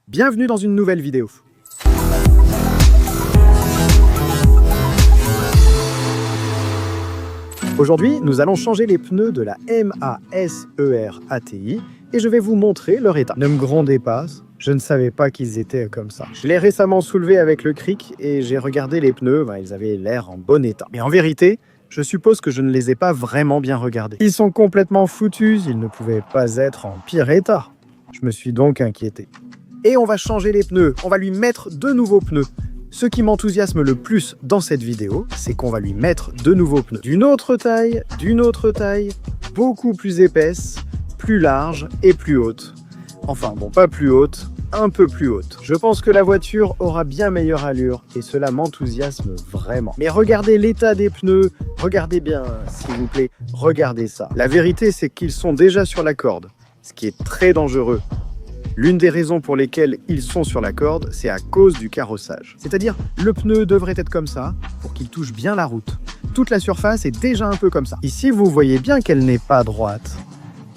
Bienvenue dans une nouvelle vidéo. Aujourd'hui, nous allons changer les pneus de la Maserati et je vais vous montrer leur état. Ne me grondez pas, je ne savais pas qu'ils étaient comme ça. Je l'ai récemment soulevé avec le cric et j'ai regardé les pneus, ils avaient l'air en bon état. Mais en vérité, je suppose que je ne les ai pas vraiment bien regardés. Ils sont complètement foutus, ils ne pouvaient pas être en pire état. Je me suis donc inquiété. Et on va changer les pneus, on va lui mettre de nouveaux pneus. Ce qui m'enthousiasme le plus dans cette vidéo, c'est qu'on va lui mettre de nouveaux pneus. D'une autre taille, beaucoup plus épaisse, plus large et plus haute. Enfin bon, pas plus haute, un peu plus haute. Je pense que la voiture aura bien meilleure allure et cela m'enthousiasme vraiment. Mais regardez l'état des pneus, regardez bien, s'il vous plaît, regardez ça. La vérité, c'est qu'ils sont déjà sur la corde, ce qui est très dangereux. L'une des raisons pour lesquelles ils sont sur la corde, c'est à cause du carrossage. C'est-à-dire, le pneu devrait être comme ça, pour qu'il touche bien la route. Toute la surface est déjà un peu comme ça. Ici, vous voyez bien qu'elle n'est pas droite.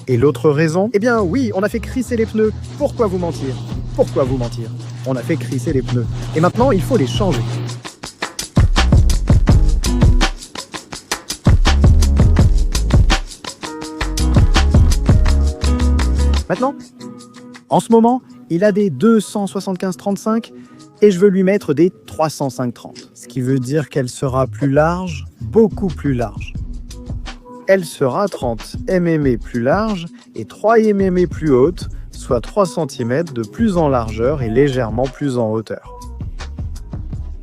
Et l'autre raison? Eh bien oui, on a fait crisser les pneus. Pourquoi vous mentir? Pourquoi vous mentir? On a fait crisser les pneus. Et maintenant, il faut les changer. Maintenant, en ce moment, il a des 275-35 et je veux lui mettre des 305-30. Ce qui veut dire qu'elle sera plus large, beaucoup plus large. Elle sera 30 mm plus large et 3 mm plus haute, soit 3 cm de plus en largeur et légèrement plus en hauteur.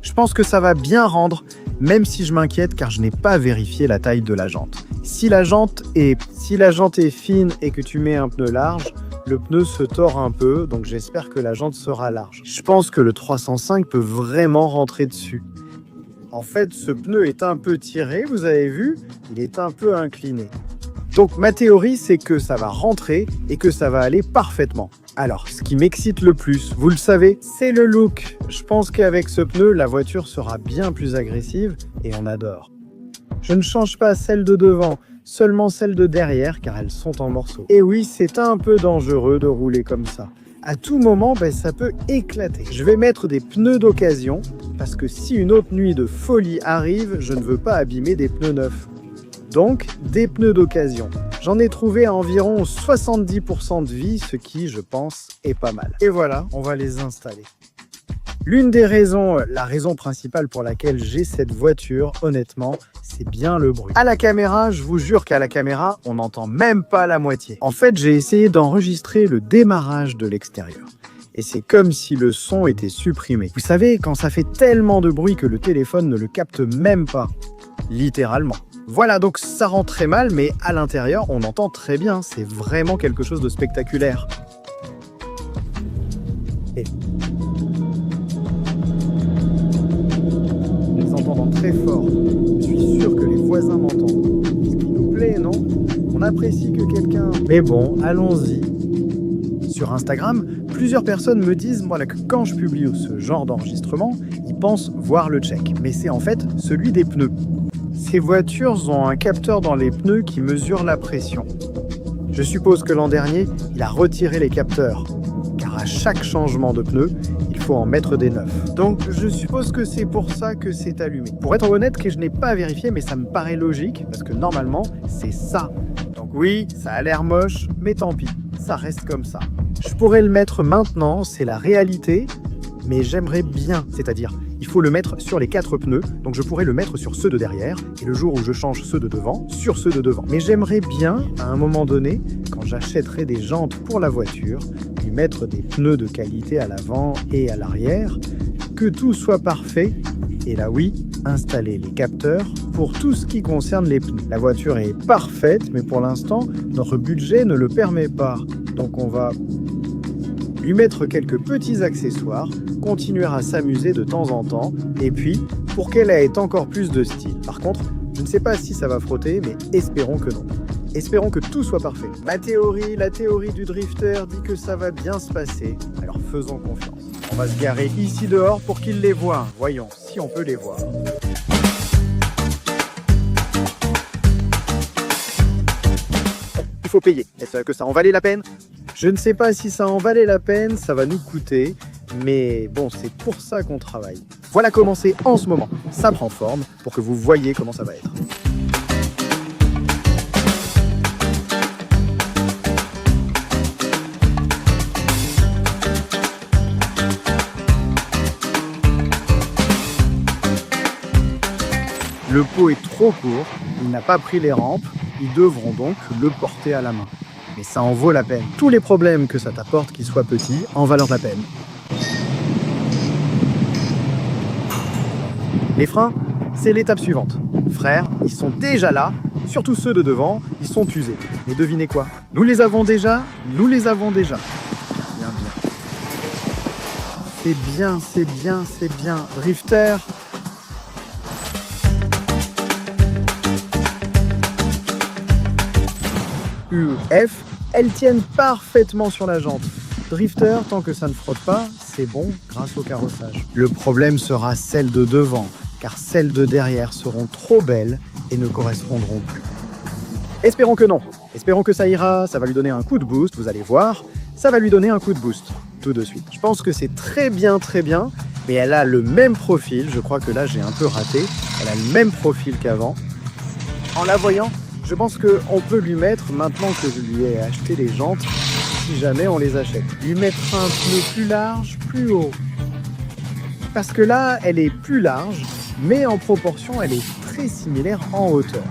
Je pense que ça va bien rendre, même si je m'inquiète car je n'ai pas vérifié la taille de la jante. Si la jante est fine et que tu mets un pneu large, le pneu se tord un peu, donc j'espère que la jante sera large. Je pense que le 305 peut vraiment rentrer dessus. En fait, ce pneu est un peu tiré, vous avez vu, il est un peu incliné. Donc ma théorie, c'est que ça va rentrer et que ça va aller parfaitement. Alors, ce qui m'excite le plus, vous le savez, c'est le look. Je pense qu'avec ce pneu, la voiture sera bien plus agressive et on adore. Je ne change pas celle de devant, seulement celle de derrière car elles sont en morceaux. Et oui, c'est un peu dangereux de rouler comme ça. À tout moment, ça peut éclater. Je vais mettre des pneus d'occasion parce que si une autre nuit de folie arrive, je ne veux pas abîmer des pneus neufs. Donc, des pneus d'occasion. J'en ai trouvé à environ 70% de vie, ce qui, je pense, est pas mal. Et voilà, on va les installer. L'une des raisons, la raison principale pour laquelle j'ai cette voiture, honnêtement, c'est bien le bruit. À la caméra, je vous jure qu'à la caméra, on n'entend même pas la moitié. En fait, j'ai essayé d'enregistrer le démarrage de l'extérieur. Et c'est comme si le son était supprimé. Vous savez, quand ça fait tellement de bruit que le téléphone ne le capte même pas. Littéralement. Voilà, donc ça rend très mal, mais à l'intérieur, on entend très bien. C'est vraiment quelque chose de spectaculaire. Et... très fort. Je suis sûr que les voisins m'entendent. Ce qui nous plaît, non? On apprécie que quelqu'un... Mais bon, allons-y. Sur Instagram, plusieurs personnes me disent que quand je publie ce genre d'enregistrement, ils pensent voir le check. Mais c'est en fait celui des pneus. Ces voitures ont un capteur dans les pneus qui mesure la pression. Je suppose que l'an dernier, il a retiré les capteurs. Car à chaque changement de pneu, il faut en mettre des neufs. Donc je suppose que c'est pour ça que c'est allumé. Pour être honnête, que je n'ai pas vérifié, mais ça me paraît logique, parce que normalement, c'est ça. Donc oui, ça a l'air moche, mais tant pis, ça reste comme ça. Je pourrais le mettre maintenant, c'est la réalité, mais j'aimerais bien, c'est-à-dire, il faut le mettre sur les 4 pneus, donc je pourrais le mettre sur ceux de derrière, et le jour où je change ceux de devant, sur ceux de devant. Mais j'aimerais bien, à un moment donné, quand j'achèterai des jantes pour la voiture, lui mettre des pneus de qualité à l'avant et à l'arrière, que tout soit parfait, et là oui, installer les capteurs pour tout ce qui concerne les pneus. La voiture est parfaite, mais pour l'instant, notre budget ne le permet pas. Donc on va lui mettre quelques petits accessoires, continuer à s'amuser de temps en temps, et puis, pour qu'elle ait encore plus de style. Par contre, je ne sais pas si ça va frotter, mais espérons que non. Espérons que tout soit parfait. La théorie du drifter dit que ça va bien se passer, alors faisons confiance. On va se garer ici dehors pour qu'il les voie. Voyons si on peut les voir. Il faut payer. Est-ce que ça en valait la peine? Je ne sais pas si ça en valait la peine, ça va nous coûter, mais bon, c'est pour ça qu'on travaille. Voilà comment c'est en ce moment. Ça prend forme pour que vous voyez comment ça va être. Le pot est trop court, il n'a pas pris les rampes, ils devront donc le porter à la main. Mais ça en vaut la peine. Tous les problèmes que ça t'apporte, qu'ils soient petits, en valent la peine. Les freins, c'est l'étape suivante. Frères, ils sont déjà là, surtout ceux de devant, ils sont usés. Mais devinez quoi? Nous les avons déjà. Bien. C'est bien. Drifter. U, F, elles tiennent parfaitement sur la jante. Drifter, tant que ça ne frotte pas, c'est bon grâce au carrossage. Le problème sera celle de devant, car celles de derrière seront trop belles et ne correspondront plus. Espérons que non. Espérons que ça ira, ça va lui donner un coup de boost, vous allez voir. Ça va lui donner un coup de boost, tout de suite. Je pense que c'est très bien, mais elle a le même profil. Je crois que là, j'ai un peu raté. Elle a le même profil qu'avant. En la voyant, je pense qu'on peut lui mettre, maintenant que je lui ai acheté les jantes, si jamais on les achète, lui mettre un pneu plus large, plus haut. Parce que là, elle est plus large, mais en proportion, elle est très similaire en hauteur.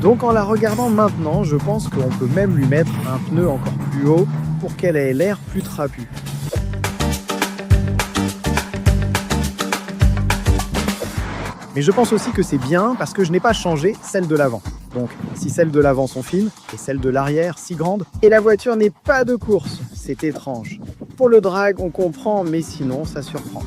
Donc en la regardant maintenant, je pense qu'on peut même lui mettre un pneu encore plus haut pour qu'elle ait l'air plus trapue. Mais je pense aussi que c'est bien parce que je n'ai pas changé celle de l'avant. Donc, si celles de l'avant sont fines et celles de l'arrière si grandes, et la voiture n'est pas de course, c'est étrange. Pour le drag, on comprend, mais sinon, ça surprend.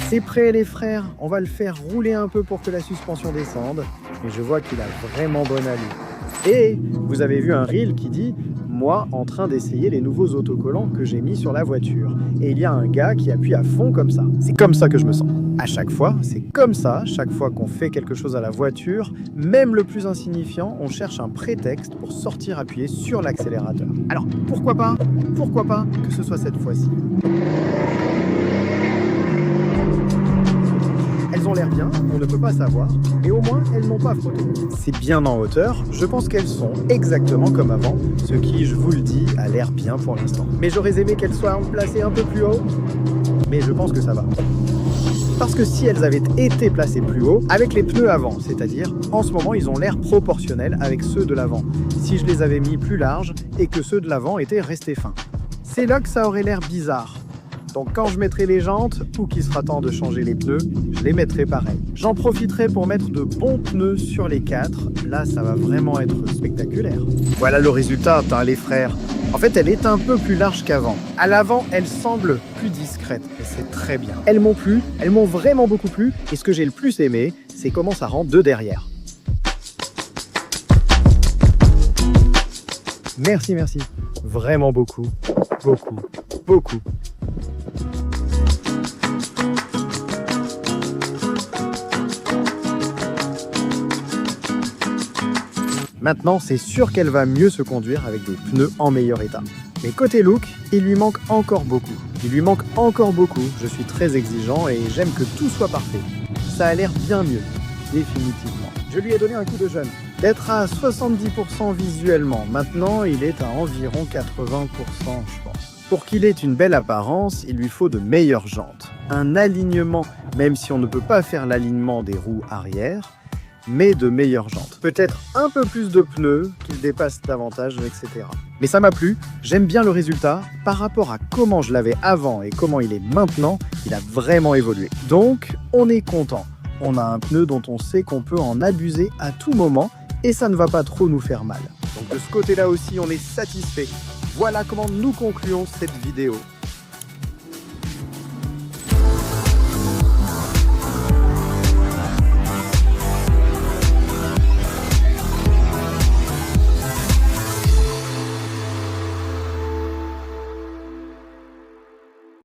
C'est prêt les frères, on va le faire rouler un peu pour que la suspension descende. Et je vois qu'il a vraiment bonne allure. Et vous avez vu un reel qui dit « Moi en train d'essayer les nouveaux autocollants que j'ai mis sur la voiture. » Et il y a un gars qui appuie à fond comme ça. C'est comme ça que je me sens. À chaque fois, c'est comme ça, chaque fois qu'on fait quelque chose à la voiture, même le plus insignifiant, on cherche un prétexte pour sortir appuyer sur l'accélérateur. Alors, pourquoi pas que ce soit cette fois-ci. Elles ont l'air bien, on ne peut pas savoir, mais au moins elles n'ont pas frotté. C'est bien en hauteur, je pense qu'elles sont exactement comme avant, ce qui, je vous le dis, a l'air bien pour l'instant. Mais j'aurais aimé qu'elles soient placées un peu plus haut, mais je pense que ça va. Parce que si elles avaient été placées plus haut, avec les pneus avant, c'est-à-dire, en ce moment, ils ont l'air proportionnels avec ceux de l'avant, si je les avais mis plus larges et que ceux de l'avant étaient restés fins. C'est là que ça aurait l'air bizarre. Donc quand je mettrai les jantes, ou qu'il sera temps de changer les pneus, je les mettrai pareil. J'en profiterai pour mettre de bons pneus sur les 4. Là, ça va vraiment être spectaculaire. Voilà le résultat, les frères. En fait, elle est un peu plus large qu'avant. À l'avant, elle semble plus discrète, et c'est très bien. Elles m'ont plu, elles m'ont vraiment beaucoup plu, et ce que j'ai le plus aimé, c'est comment ça rend de derrière. Merci. Vraiment beaucoup. Maintenant, c'est sûr qu'elle va mieux se conduire avec des pneus en meilleur état. Mais côté look, il lui manque encore beaucoup. Je suis très exigeant et j'aime que tout soit parfait. Ça a l'air bien mieux, définitivement. Je lui ai donné un coup de jeune. D'être à 70% visuellement, maintenant il est à environ 80%, je pense. Pour qu'il ait une belle apparence, il lui faut de meilleures jantes. Un alignement, même si on ne peut pas faire l'alignement des roues arrière, mais de meilleures jantes. Peut-être un peu plus de pneus qu'il dépasse davantage, etc. Mais ça m'a plu, j'aime bien le résultat. Par rapport à comment je l'avais avant et comment il est maintenant, il a vraiment évolué. Donc, on est content. On a un pneu dont on sait qu'on peut en abuser à tout moment et ça ne va pas trop nous faire mal. Donc de ce côté-là aussi, on est satisfait. Voilà comment nous concluons cette vidéo.